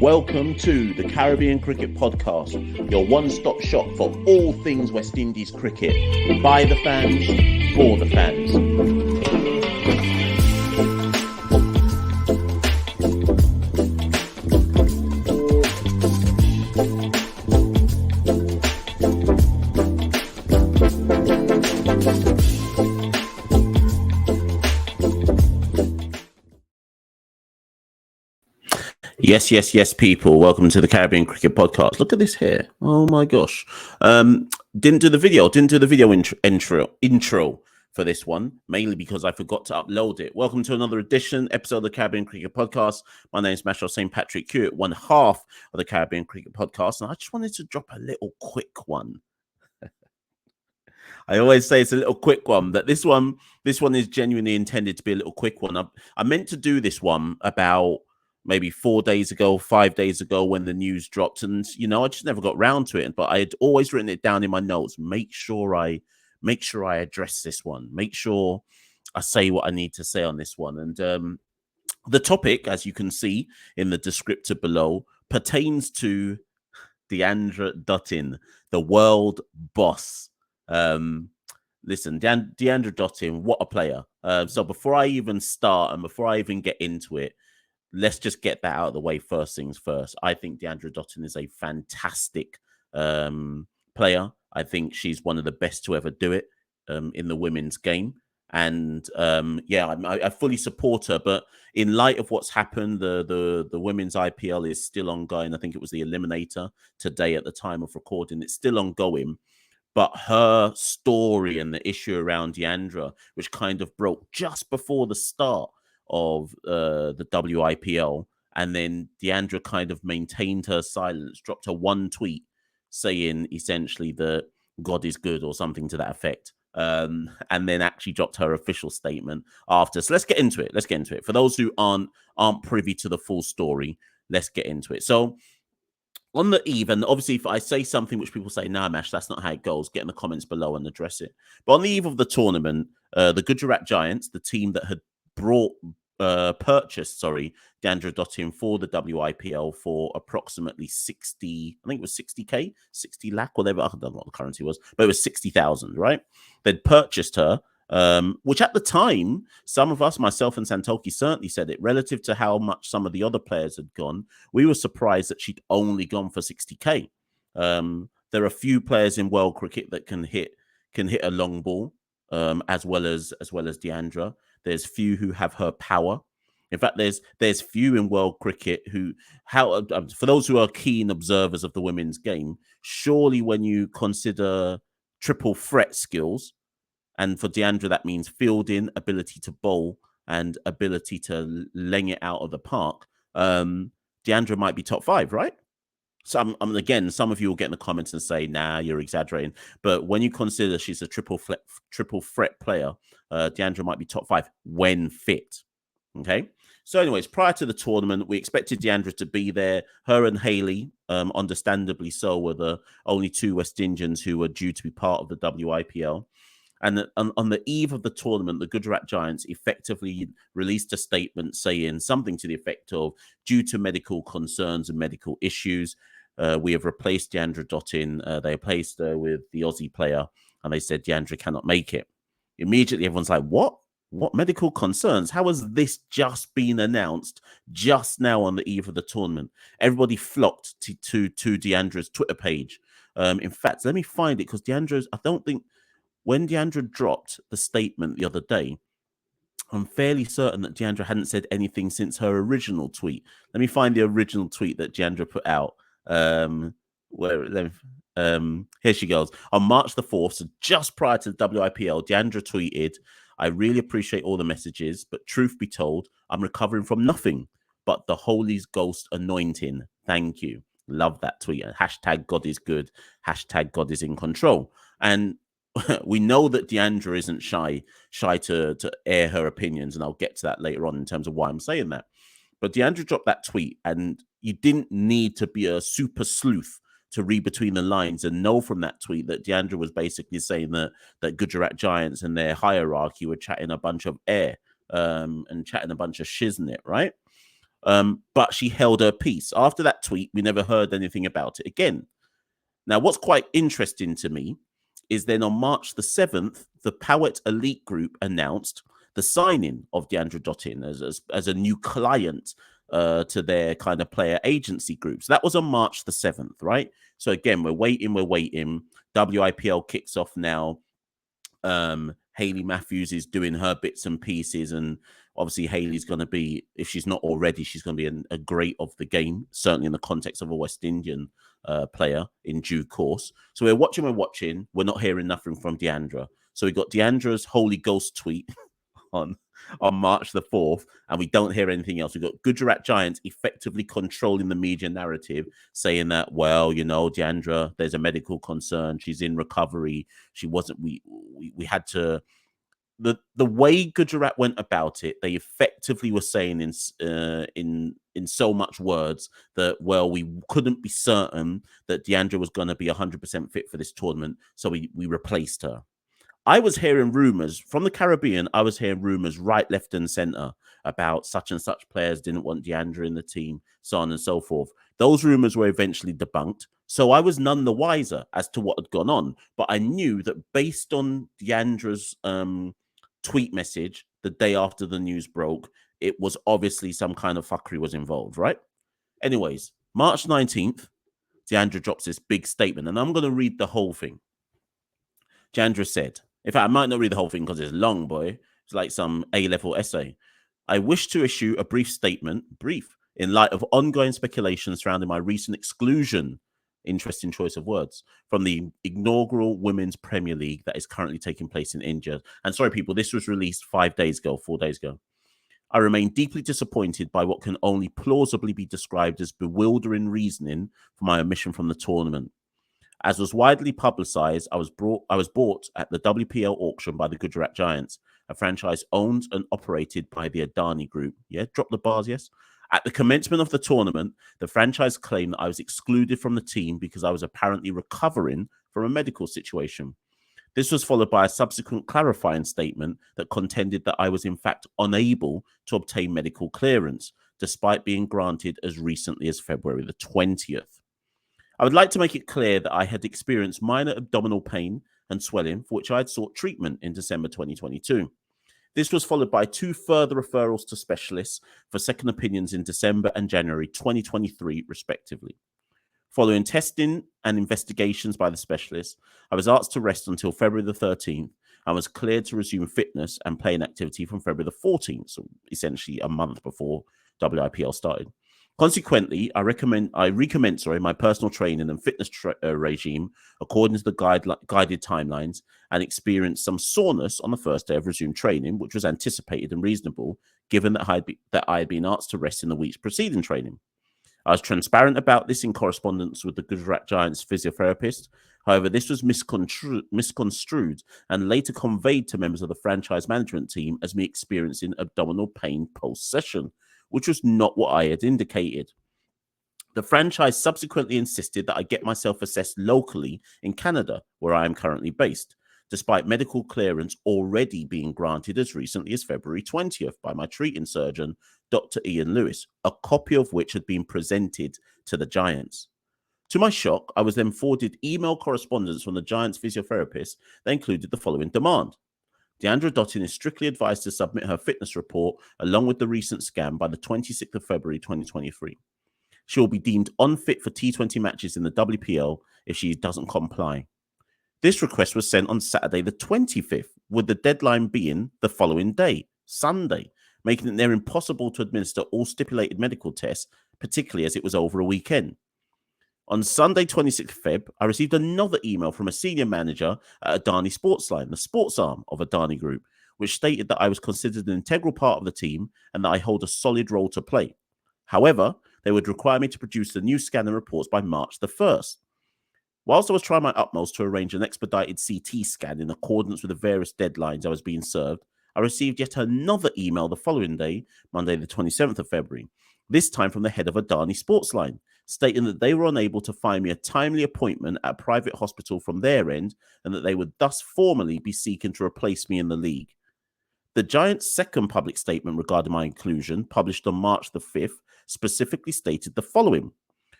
Welcome to the Caribbean Cricket Podcast, your one-stop shop for all things West Indies cricket. By the fans, for the fans. Yes, people. Welcome to the Caribbean Cricket Podcast. Look at this hair. Oh my gosh. Didn't do the video intro for this one, mainly because I forgot to upload it. Welcome to another episode of the Caribbean Cricket Podcast. My name is Machel St. Patrick Hewitt, one half of the Caribbean Cricket Podcast, and I just wanted to drop a little quick one. I always say it's a little quick one, but this one is genuinely intended to be a little quick one. I meant to do this one about maybe 4 days ago, 5 days ago when the news dropped. And, I just never got round to it. But I had always written it down in my notes. Make sure I address this one. Make sure I say what I need to say on this one. And the topic, as you can see in the descriptor below, pertains to Deandra Dottin, the world boss. Listen, Deandra Dottin, what a player. So before I even start and before I even get into it, let's just get that out of the way first things first. I think Deandra Dottin is a fantastic player. I think she's one of the best to ever do it in the women's game. And I fully support her. But in light of what's happened, the women's IPL is still ongoing. I think it was the Eliminator today at the time of recording. It's still ongoing. But her story and the issue around Deandra, which kind of broke just before the start of the WIPL, and then Deandra kind of maintained her silence, dropped her one tweet saying essentially that God is good or something to that effect, and then actually dropped her official statement after. So let's get into it. For those who aren't privy to the full story, let's get into it. So on the eve, and obviously if I say something which people say, nah, Mash, that's not how it goes, get in the comments below and address it. But on the eve of the tournament, the Gujarat Giants, the team that had purchased Deandra Dottin for the WIPL for approximately 60, I think it was 60k, 60 lakh, whatever, I don't know what the currency was, but it was 60,000, right? They'd purchased her, which at the time, some of us, myself and Santoki, certainly said it, relative to how much some of the other players had gone, we were surprised that she'd only gone for 60k. There are a few players in world cricket that can hit a long ball, as well as Deandra. There's few who have her power. In fact, there's few in world cricket who, for those who are keen observers of the women's game, surely when you consider triple threat skills, and for Deandra that means fielding, ability to bowl, and ability to ling it out of the park, Deandra might be top 5, right? Again, some of you will get in the comments and say, nah, you're exaggerating. But when you consider she's a triple threat player, Deandra might be top 5 when fit. Okay. So anyways, prior to the tournament, we expected Deandra to be there. Her and Hayley, understandably so, were the only two West Indians who were due to be part of the WIPL. And on the eve of the tournament, the Gujarat Giants effectively released a statement saying something to the effect of, due to medical concerns and medical issues, we have replaced Deandra Dottin. They replaced her with the Aussie player, and they said Deandra cannot make it. Immediately, everyone's like, what? What medical concerns? How has this just been announced just now on the eve of the tournament? Everybody flocked to Deandra's Twitter page. In fact, let me find it, because I don't think, when Deandra dropped the statement the other day, I'm fairly certain that Deandra hadn't said anything since her original tweet. Let me find the original tweet that Deandra put out. Here she goes. On March the 4th, so just prior to the WIPL, Deandra tweeted, I really appreciate all the messages, but truth be told, I'm recovering from nothing but the Holy Ghost anointing. Thank you. Love that tweet. Hashtag God is good. Hashtag God is in control. And we know that Deandra isn't shy to air her opinions, and I'll get to that later on in terms of why I'm saying that. But Deandra dropped that tweet, and you didn't need to be a super sleuth to read between the lines and know from that tweet that Deandra was basically saying that Gujarat Giants and their hierarchy were chatting a bunch of air and chatting a bunch of shiznit, right? But she held her peace. After that tweet, we never heard anything about it again. Now, what's quite interesting to me is then on March the 7th, the Powett Elite Group announced the signing of Deandra Dottin as a new client to their kind of player agency group. So that was on March the 7th, right? So again, we're waiting. WIPL kicks off now. Hayley Matthews is doing her bits and pieces, and obviously Hayley's going to be, if she's not already, she's going to be a great of the game, certainly in the context of a West Indian player in due course. So we're watching. We're not hearing nothing from Deandra. So we got Deandra's Holy Ghost tweet on March the 4th, and we don't hear anything else. We've got Gujarat Giants effectively controlling the media narrative, saying that, well, Deandra, there's a medical concern. She's in recovery. She wasn't, we had to, the way Gujarat went about it, they effectively were saying in so much words that, well, we couldn't be certain that Deandra was going to be 100% fit for this tournament, so we replaced her. I was hearing rumors from the Caribbean. I was hearing rumors right, left, and center about such and such players didn't want Deandra in the team, so on and so forth. Those rumors were eventually debunked. So I was none the wiser as to what had gone on. But I knew that based on Deandra's tweet message the day after the news broke, it was obviously some kind of fuckery was involved, right? Anyways, March 19th, Deandra drops this big statement, and I'm going to read the whole thing. Deandra said, in fact, I might not read the whole thing because it's long, boy. It's like some A-level essay. I wish to issue a brief statement, in light of ongoing speculation surrounding my recent exclusion, interesting choice of words, from the inaugural Women's Premier League that is currently taking place in India. And sorry, people, this was released 4 days ago. I remain deeply disappointed by what can only plausibly be described as bewildering reasoning for my omission from the tournament. As was widely publicized, I was bought at the WPL auction by the Gujarat Giants, a franchise owned and operated by the Adani Group. Yeah, drop the bars, yes. At the commencement of the tournament, the franchise claimed that I was excluded from the team because I was apparently recovering from a medical situation. This was followed by a subsequent clarifying statement that contended that I was in fact unable to obtain medical clearance, despite being granted as recently as February the 20th. I would like to make it clear that I had experienced minor abdominal pain and swelling for which I had sought treatment in December 2022. This was followed by 2 further referrals to specialists for second opinions in December and January 2023, respectively. Following testing and investigations by the specialists, I was asked to rest until February the 13th and was cleared to resume fitness and playing activity from February the 14th, so essentially a month before WIPL started. Consequently, I recommence my personal training and fitness regime according to the guided timelines, and experienced some soreness on the first day of resumed training, which was anticipated and reasonable, given that I had been asked to rest in the weeks preceding training. I was transparent about this in correspondence with the Gujarat Giants physiotherapist. However, this was misconstrued and later conveyed to members of the franchise management team as me experiencing abdominal pain post-session, which was not what I had indicated. The franchise subsequently insisted that I get myself assessed locally in Canada, where I am currently based, despite medical clearance already being granted as recently as February 20th by my treating surgeon, Dr. Ian Lewis, a copy of which had been presented to the Giants. To my shock, I was then forwarded email correspondence from the Giants physiotherapist that included the following demand. Deandra Dottin is strictly advised to submit her fitness report along with the recent scan by the 26th of February 2023. She will be deemed unfit for T20 matches in the WPL if she doesn't comply. This request was sent on Saturday the 25th, with the deadline being the following day, Sunday, making it near impossible to administer all stipulated medical tests, particularly as it was over a weekend. On Sunday, 26th Feb, I received another email from a senior manager at Adani Sportsline, the sports arm of Adani Group, which stated that I was considered an integral part of the team and that I hold a solid role to play. However, they would require me to produce the new scan and reports by March the 1st. Whilst I was trying my utmost to arrange an expedited CT scan in accordance with the various deadlines I was being served, I received yet another email the following day, Monday the 27th of February, this time from the head of Adani Sportsline, stating that they were unable to find me a timely appointment at a private hospital from their end and that they would thus formally be seeking to replace me in the league. The Giants' second public statement regarding my inclusion, published on March the 5th, specifically stated the following.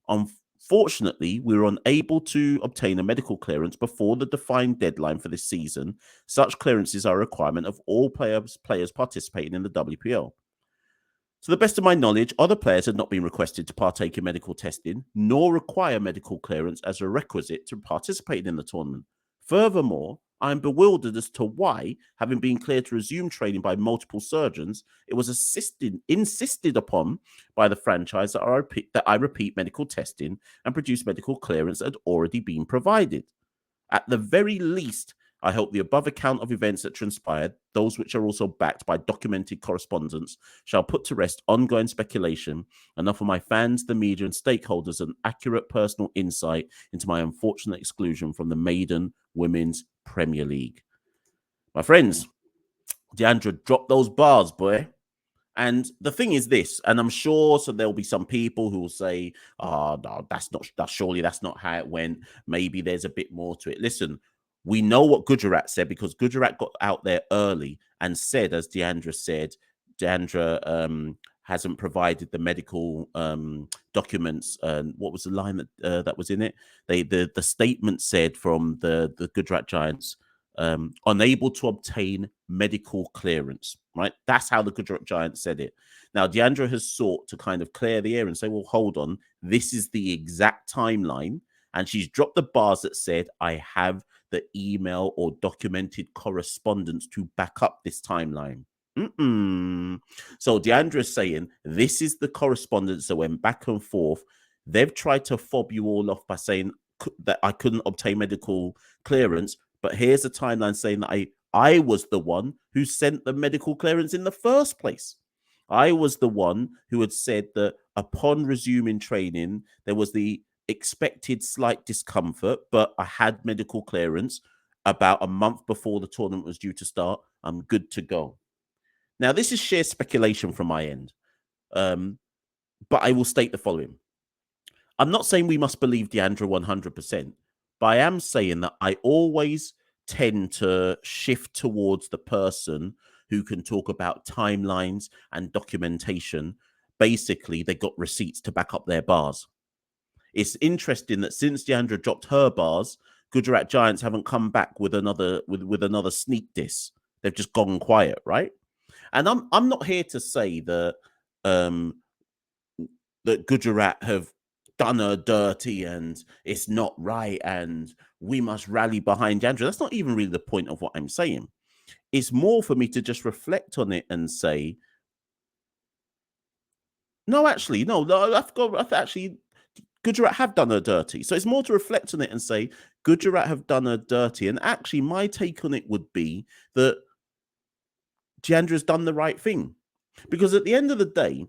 Unfortunately, we were unable to obtain a medical clearance before the defined deadline for this season. Such clearances are a requirement of all players participating in the WPL. To the best of my knowledge, other players had not been requested to partake in medical testing, nor require medical clearance as a requisite to participate in the tournament. Furthermore, I am bewildered as to why, having been cleared to resume training by multiple surgeons, it was insisted upon by the franchise that I repeat medical testing and produce medical clearance that had already been provided. At the very least, I hope the above account of events that transpired, those which are also backed by documented correspondence, shall put to rest ongoing speculation and offer my fans, the media, and stakeholders an accurate personal insight into my unfortunate exclusion from the maiden Women's Premier League. My friends, Deandra, drop those bars, boy. And the thing is this, and I'm sure so there'll be some people who will say, oh, no, surely that's not how it went. Maybe there's a bit more to it. Listen, we know what Gujarat said because Gujarat got out there early and said, as Deandra said, Deandra hasn't provided the medical documents. What was the line that was in it? The statement said from the Gujarat Giants, unable to obtain medical clearance, right? That's how the Gujarat Giants said it. Now, Deandra has sought to kind of clear the air and say, well, hold on, this is the exact timeline. And she's dropped the bars that said, I have the email or documented correspondence to back up this timeline. So Deandra is saying, this is the correspondence that went back and forth. They've tried to fob you all off by saying that I couldn't obtain medical clearance. But here's a timeline saying that I was the one who sent the medical clearance in the first place. I was the one who had said that upon resuming training, there was the expected slight discomfort, but I had medical clearance about a month before the tournament was due to start. I'm good to go. Now, this is sheer speculation from my end, but I will state the following. I'm not saying we must believe Deandra 100%, but I am saying that I always tend to shift towards the person who can talk about timelines and documentation. Basically, they got receipts to back up their bars. It's interesting that since Deandra dropped her bars, Gujarat Giants haven't come back with another sneak diss. They've just gone quiet, right? And I'm not here to say that that Gujarat have done her dirty and it's not right and we must rally behind Deandra. That's not even really the point of what I'm saying. It's more for me to just reflect on it and say, no, actually, no, actually, Gujarat have done her dirty. So it's more to reflect on it and say, Gujarat have done her dirty. And actually, my take on it would be that Deandra's done the right thing. Because at the end of the day,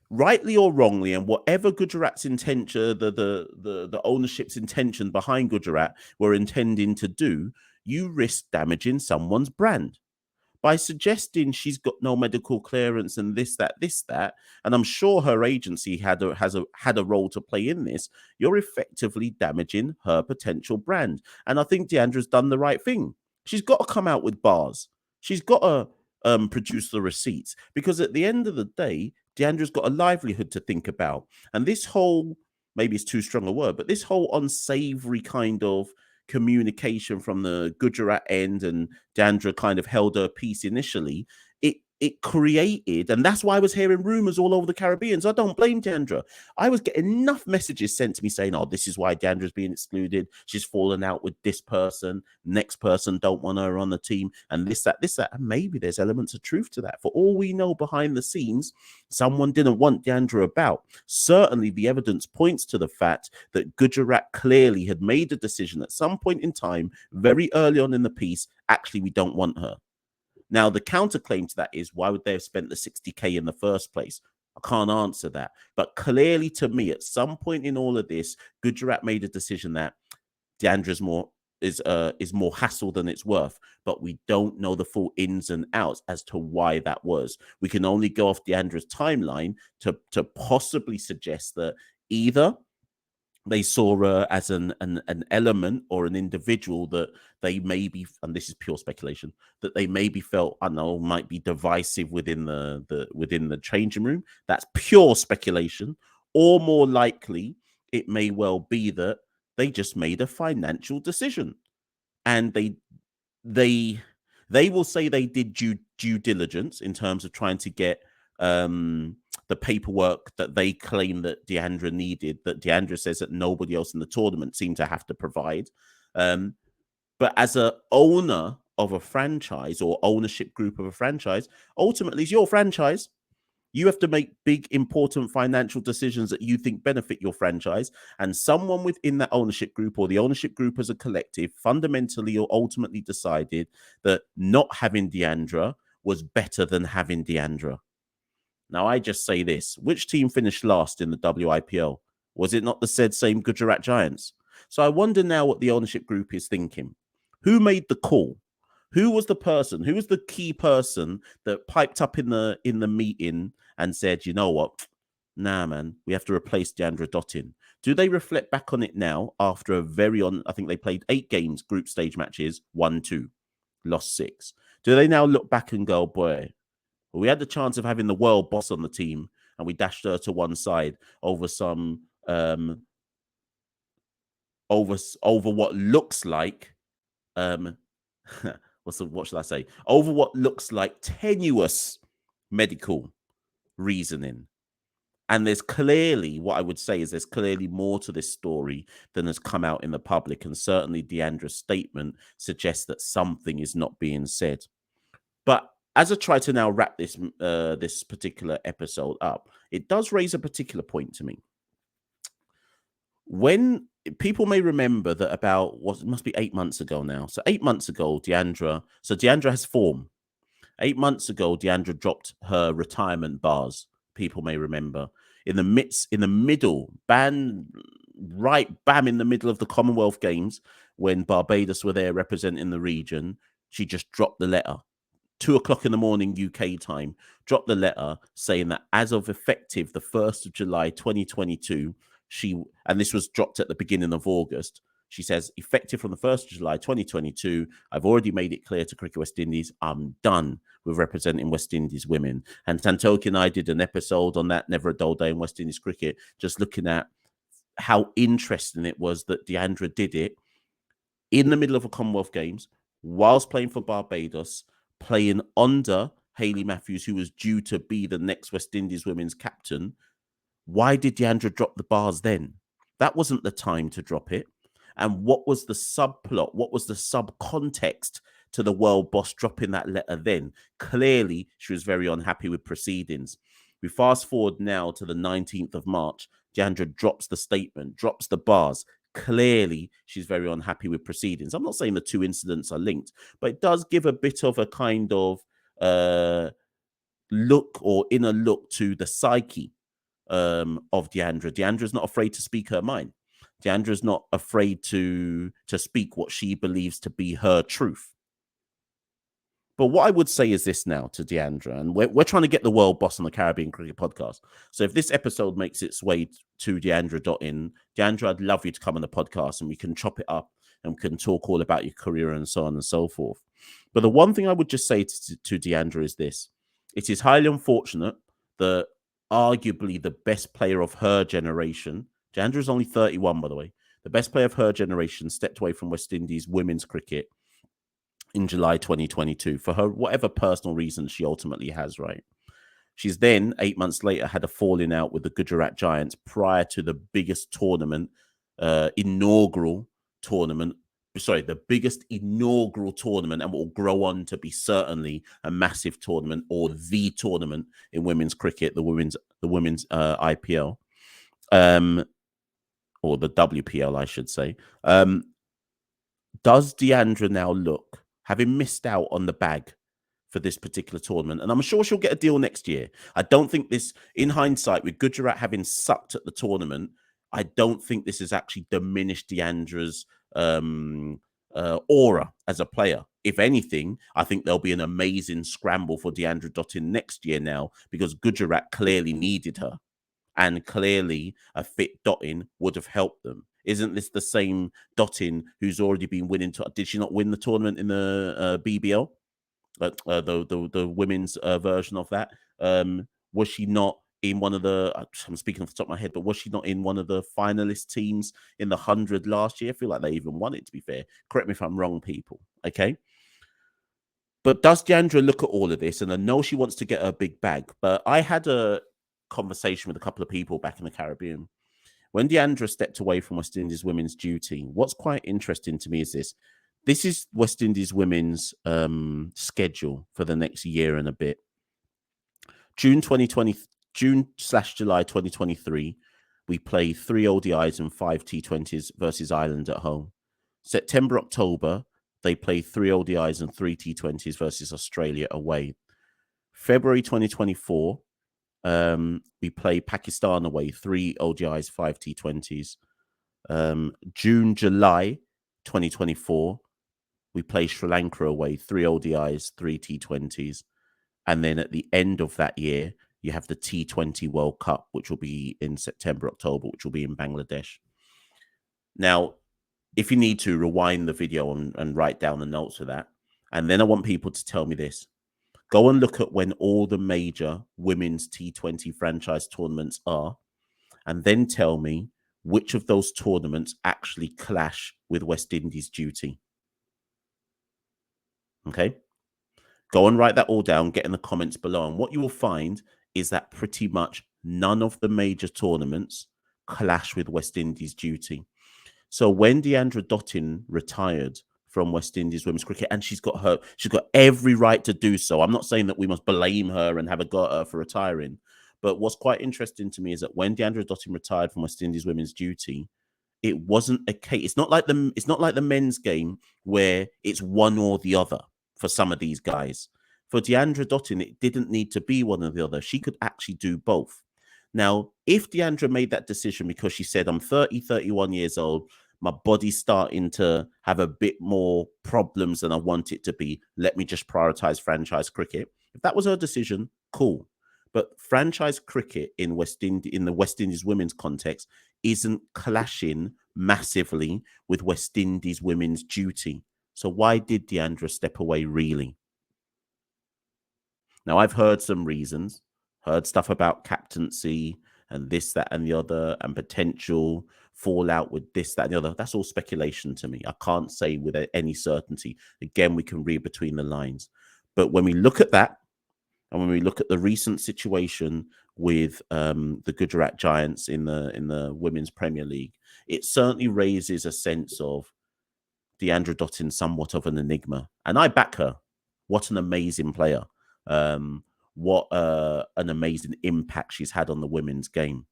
rightly or wrongly, and whatever Gujarat's intention, the ownership's intention behind Gujarat were intending to do, you risk damaging someone's brand. By suggesting she's got no medical clearance and this, that, and I'm sure her agency had a role to play in this, you're effectively damaging her potential brand. And I think Deandra's done the right thing. She's got to come out with bars. She's got to produce the receipts, because at the end of the day, Deandra's got a livelihood to think about. And this whole, maybe it's too strong a word, but this whole unsavory kind of communication from the Gujarat end, and Deandra kind of held her peace initially, it created, and that's why I was hearing rumors all over the Caribbean. So I don't blame Deandra. I was getting enough messages sent to me saying, oh, this is why Deandra's being excluded. She's fallen out with this person. Next person don't want her on the team. And this, that. And maybe there's elements of truth to that. For all we know, behind the scenes, someone didn't want Deandra about. Certainly, the evidence points to the fact that Gujarat clearly had made a decision at some point in time, very early on in the piece, actually, we don't want her. Now, the counterclaim to that is, why would they have spent the 60K in the first place? I can't answer that. But clearly, to me, at some point in all of this, Gujarat made a decision that Deandra's is more hassle than it's worth. But we don't know the full ins and outs as to why that was. We can only go off Deandra's timeline to possibly suggest that either They saw her as an element or an individual that they maybe, and this is pure speculation, that they maybe felt, I don't know, might be divisive within the changing room. That's pure speculation. Or more likely, it may well be that they just made a financial decision, and they they will say they did due diligence in terms of trying to get the paperwork that they claim that Deandra needed, that Deandra says that nobody else in the tournament seemed to have to provide. But as a owner of a franchise or ownership group of a franchise, ultimately it's your franchise. You have to make big, important financial decisions that you think benefit your franchise. And someone within that ownership group or the ownership group as a collective fundamentally or ultimately decided that not having Deandra was better than having Deandra. Now, I just say this. Which team finished last in the WIPL? Was it not the said same Gujarat Giants? So I wonder now what the ownership group is thinking. Who made the call? Who was the person? Who was the key person that piped up in the meeting and said, you know what? Nah, man, we have to replace Deandra Dottin. Do they reflect back on it now after I think they played 8 games, group stage matches, won 2, lost 6. Do they now look back and go, boy, we had the chance of having the world boss on the team and we dashed her to one side over some over what looks like what should I say? Over what looks like tenuous medical reasoning. And there's clearly, what I would say is there's clearly more to this story than has come out in the public. And certainly Deandra's statement suggests that something is not being said. But as I try to now wrap this particular episode up, it does raise a particular point to me. When people may remember that about what it must be 8 months ago now. So 8 months ago, Deandra has form. 8 months ago, Deandra dropped her retirement bars. People may remember in the middle, right bam in the middle of the Commonwealth Games when Barbados were there representing the region. She just dropped the letter. 2:00 in the morning UK time, dropped the letter saying that as of effective the 1st of July 2022, and this was dropped at the beginning of August. She says, effective from the 1st of July 2022, I've already made it clear to Cricket West Indies, I'm done with representing West Indies women. And Santoki and I did an episode on that, Never a Dull Day in West Indies cricket, just looking at how interesting it was that Deandra did it in the middle of a Commonwealth Games, whilst playing for Barbados, playing under Hayley Matthews, who was due to be the next West Indies women's captain. Why did Deandra drop the bars then? That wasn't the time to drop it. And what was the subplot? What was the sub-context to the world boss dropping that letter then? Clearly, she was very unhappy with proceedings. We fast forward now to the 19th of March. Deandra drops the statement, drops the bars. Clearly, she's very unhappy with proceedings. I'm not saying the two incidents are linked, but it does give a bit of a kind of look or inner look to the psyche of Deandra. Deandra's not afraid to speak her mind. Deandra's not afraid to speak what she believes to be her truth. But what I would say is this now to Deandra, and we're trying to get the world boss on the Caribbean Cricket Podcast. So if this episode makes its way to Deandra Dottin, Deandra, I'd love you to come on the podcast and we can chop it up and we can talk all about your career and so on and so forth. But the one thing I would just say to Deandra is this. It is highly unfortunate that arguably the best player of her generation, Deandra is only 31, by the way, the best player of her generation stepped away from West Indies women's cricket in July 2022 for her whatever personal reasons she ultimately has, right? She's then 8 months later had a falling out with the Gujarat Giants prior to the biggest tournament, inaugural tournament. Sorry, the biggest inaugural tournament, and will grow on to be certainly a massive tournament or the tournament in women's cricket, the women's IPL, or the WPL, I should say. Does Deandra now look, having missed out on the bag for this particular tournament, and I'm sure she'll get a deal next year. I don't think this, in hindsight, with Gujarat having sucked at the tournament, I don't think this has actually diminished Deandra's aura as a player. If anything, I think there'll be an amazing scramble for Deandra Dottin next year now because Gujarat clearly needed her. And clearly, a fit Dottin would have helped them. Isn't this the same Dottin who's already been winning? Did she not win the tournament in the BBL? The women's version of that. Was she not in one of the? I'm speaking off the top of my head, but was she not in one of the finalist teams in the 100 last year? I feel like they even won it. To be fair, correct me if I'm wrong, people. Okay. But does Deandra look at all of this? And I know she wants to get her big bag, but I had a conversation with a couple of people back in the Caribbean. When Deandra stepped away from West Indies women's duty, what's quite interesting to me is this. This is West Indies women's schedule for the next year and a bit. June / July 2023, we play 3 ODIs and 5 T20s versus Ireland at home. September, October, they play 3 ODIs and 3 T20s versus Australia away. February 2024, we play Pakistan away, 3 ODIs, 5 T20s. June, July 2024, we play Sri Lanka away, 3 ODIs, 3 T20s. And then at the end of that year, you have the T20 World Cup, which will be in September, October, which will be in Bangladesh. Now, if you need to, rewind the video and write down the notes for that. And then I want people to tell me this. Go and look at when all the major women's T20 franchise tournaments are, and then tell me which of those tournaments actually clash with West Indies duty. Okay? Go and write that all down, get in the comments below. And what you will find is that pretty much none of the major tournaments clash with West Indies duty. So when Deandra Dottin retired from West Indies women's cricket, and she's got every right to do so. I'm not saying that we must blame her and have a go at her for retiring. But what's quite interesting to me is that when Deandra Dottin retired from West Indies women's duty, it wasn't a case. It's not like the men's game where it's one or the other for some of these guys. For Deandra Dottin, it didn't need to be one or the other. She could actually do both. Now, if Deandra made that decision because she said, I'm 30, 31 years old, my body's starting to have a bit more problems than I want it to be, let me just prioritize franchise cricket. If that was her decision, cool. But franchise cricket in the West Indies women's context isn't clashing massively with West Indies women's duty. So why did Deandra step away really? Now, I've heard some reasons, heard stuff about captaincy and this, that, and the other, and potential fallout with this, that, and the other. That's all speculation to me. I can't say with any certainty. Again, we can read between the lines. But when we look at that, and when we look at the recent situation with the Gujarat Giants in the Women's Premier League, it certainly raises a sense of Deandra Dottin somewhat of an enigma. And I back her. What an amazing player. What an amazing impact she's had on the women's game.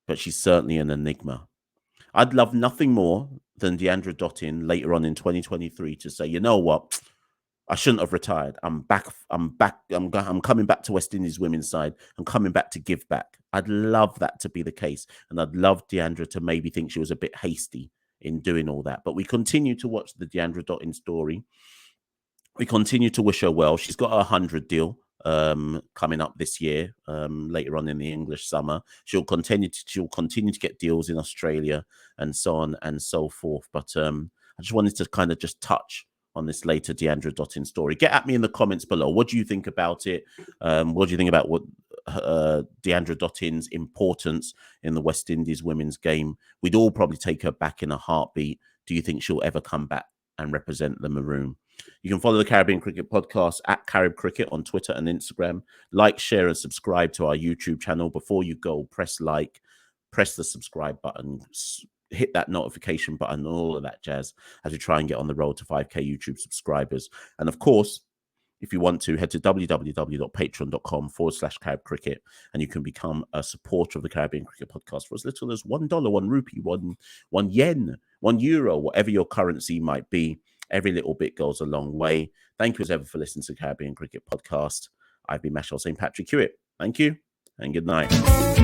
But she's certainly an enigma. I'd love nothing more than Deandra Dottin later on in 2023 to say, you know what? I shouldn't have retired. I'm back. I'm coming back to West Indies women's side. I'm coming back to give back. I'd love that to be the case. And I'd love Deandra to maybe think she was a bit hasty in doing all that. But we continue to watch the Deandra Dottin story. We continue to wish her well. She's got a 100 deal coming up this year, later on in the English summer. She'll continue to get deals in Australia and so on and so forth. But I just wanted to kind of just touch on this later Deandra Dottin story. Get at me in the comments below. What do you think about it? What do you think about what Deandra Dottin's importance in the West Indies women's game? We'd all probably take her back in a heartbeat. Do you think she'll ever come back and represent the Maroon? You can follow the Caribbean Cricket Podcast at Carib Cricket on Twitter and Instagram. Like, share, and subscribe to our YouTube channel. Before you go, press like, press the subscribe button, hit that notification button, and all of that jazz as we try and get on the road to 5K YouTube subscribers. And of course, if you want to, head to www.patreon.com/Carib Cricket, and you can become a supporter of the Caribbean Cricket Podcast for as little as $1, 1 rupee, 1 yen, €1, whatever your currency might be. Every little bit goes a long way. Thank you as ever for listening to the Caribbean Cricket Podcast. I've been Machel St. Patrick Hewitt. Thank you and good night.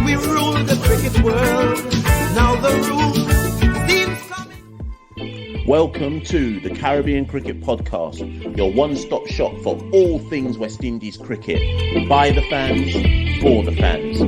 We rule the cricket world. Now the rule. Welcome to the Caribbean Cricket Podcast, your one-stop shop for all things West Indies cricket. By the fans, for the fans.